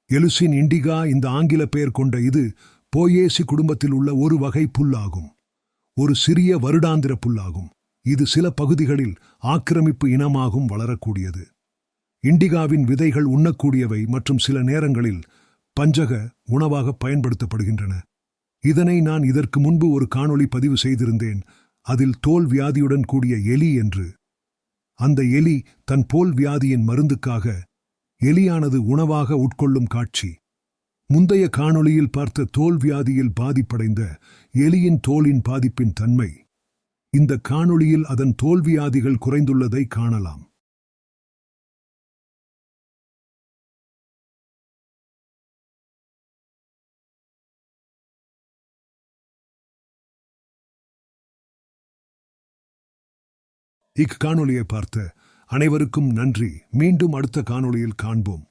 எலுசின் இண்டிகா இந்த ஆங்கில பெயர் கொண்ட இது போயேசி குடும்பத்தில் உள்ள ஒரு வகை புல்லாகும். ஒரு சிறிய வருடாந்திர புல்லாகும். இது சில பகுதிகளில் ஆக்கிரமிப்பு இனமாகவும் வளரக்கூடியது. இண்டிகாவின் விதைகள் உண்ணக்கூடியவை மற்றும் சில நேரங்களில் பஞ்சக உணவாக பயன்படுத்தப்படுகின்றன. இதனை நான் இதற்கு முன்பு ஒரு காணொளி பதிவு செய்திருந்தேன். அதில் தோல் வியாதியுடன் கூடிய எலி என்று. அந்த எலி தன் போல் வியாதியின் மருந்துக்காக எலியானது உணவாக உட்கொள்ளும் காட்சி. முந்தைய காணொளியில் பார்த்த தோல் வியாதியில் பாதிப்படைந்த எலியின் தோலின் பாதிப்பின் தன்மை. இந்த காணொளியில் அதன் தோல்வியாதிகள் குறைந்துள்ளதை காணலாம். இக்காணொளியை பார்த்த அனைவருக்கும் நன்றி. மீண்டும் அடுத்த காணொளியில் காண்போம்.